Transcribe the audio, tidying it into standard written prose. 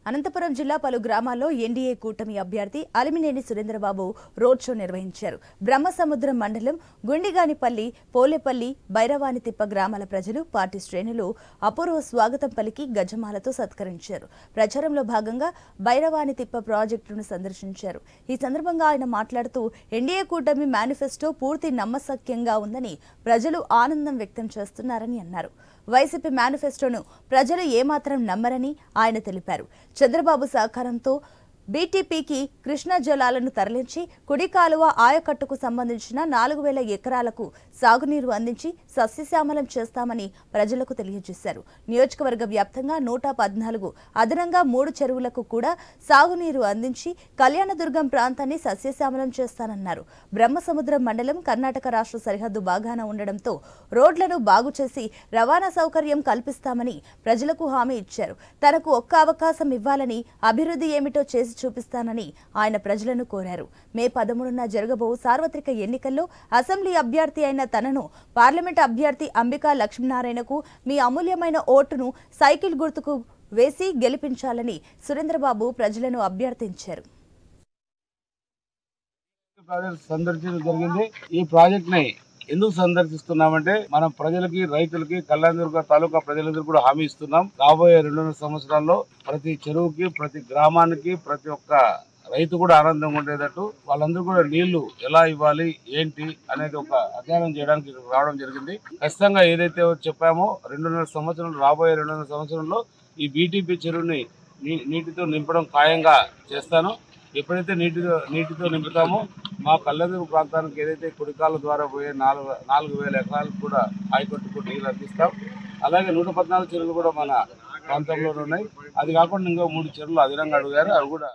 అనంతపురం జిల్లా పలు గ్రామాల్లో ఎన్డీఏ కూటమి అభ్యర్థి అలిమినేని సురేంద్రబాబు రోడ్ షో నిర్వహించారు. బ్రహ్మసముద్రం మండలం గుండిగానిపల్లి, పోలేపల్లి, బైరవానితిప్ప గ్రామాల ప్రజలు, పార్టీ శ్రేణులు అపూర్వ స్వాగతం పలికి గజమాలతో సత్కరించారు. ప్రచారంలో భాగంగా బైరవానితిప్ప ప్రాజెక్టును సందర్శించారు. ఈ సందర్భంగా ఆయన మాట్లాడుతూ ఎన్డీఏ కూటమి మేనిఫెస్టో పూర్తి నమ్మశక్యంగా ఉందని, ప్రజలు ఆనందం వ్యక్తం చేస్తున్నారని అన్నారు. వైసీపీ మేనిఫెస్టోను ప్రజలు ఏమాత్రం నమ్మరని ఆయన తెలిపారు. చంద్రబాబు సహకారంతో బీటీపీకి కృష్ణా జలాలను తరలించి కుడి కాలువ ఆయకట్టుకు సంబంధించిన 4000 ఎకరాలకు సాగునీరు అందించి సస్యశ్యామలం చేస్తామని ప్రజలకు తెలియజేశారు. నియోజకవర్గ వ్యాప్తంగా 114 అదనంగా 3 చెరువులకు కూడా సాగునీరు అందించి కళ్యాణదుర్గం ప్రాంతాన్ని సస్యశ్యామలం చేస్తానన్నారు. బ్రహ్మసముద్రం మండలం కర్ణాటక రాష్ట్ర సరిహద్దు బాగాన ఉండడంతో రోడ్లను బాగు చేసి రవాణా సౌకర్యం కల్పిస్తామని ప్రజలకు హామీ ఇచ్చారు. తనకు ఒక్క అవకాశం ఇవ్వాలని, అభివృద్ధి ఏమిటో చేసి చూపిస్తానని ఆయన ప్రజలను కోరారు. మే 13న జరగబో సార్వత్రిక ఎన్నికల్లో అసెంబ్లీ అభ్యర్థి అయిన తనను పార్లమెంట్ అభ్యర్థి అంబికా లక్ష్మీనారాయణకు మీ అమూల్యమైన ఓటును సైకిల్ గుర్తుకు వేసి గెలిపించాలని సురేంద్రబాబు ప్రజలను అభ్యర్థించారు. ఈ ప్రాజెక్ట్ ని ఎందుకు సందర్శిస్తున్నామంటే మనం ప్రజలకి, రైతులకి, కళ్యాణదుర్గ తాలూకా ప్రజలందరూ కూడా హామీ ఇస్తున్నాం. రాబోయే 2 సంవత్సరాల్లో ప్రతి చెరువుకి, ప్రతి గ్రామానికి, ప్రతి ఒక్క రైతు కూడా ఆనందంగా ఉండేటట్టు వాళ్ళందరూ కూడా నీళ్లు ఎలా ఇవ్వాలి, ఏంటి అనేది ఒక అధ్యయనం చేయడానికి రావడం జరిగింది. ఖచ్చితంగా ఏదైతే చెప్పామో 2.5 సంవత్సరాలు, రాబోయే 2.5 సంవత్సరంలో ఈ బీటీపీ చెరువుని నీటితో నింపడం ఖాయంగా చేస్తాను. ఎప్పుడైతే నీటితో నింపుతామో మా కళ్యాణదుర్గ ప్రాంతానికి ఏదైతే కుడికాల ద్వారా పోయే 4000 ఎకరాలకు కూడా ఆయకట్టుకు నీళ్ళు అందిస్తాం. అలాగే 114 చెరువులు కూడా మన ప్రాంతంలోనే ఉన్నాయి. అది కాకుండా ఇంకా 3 చెరువులు అదనంగా అడిగారు, అవి కూడా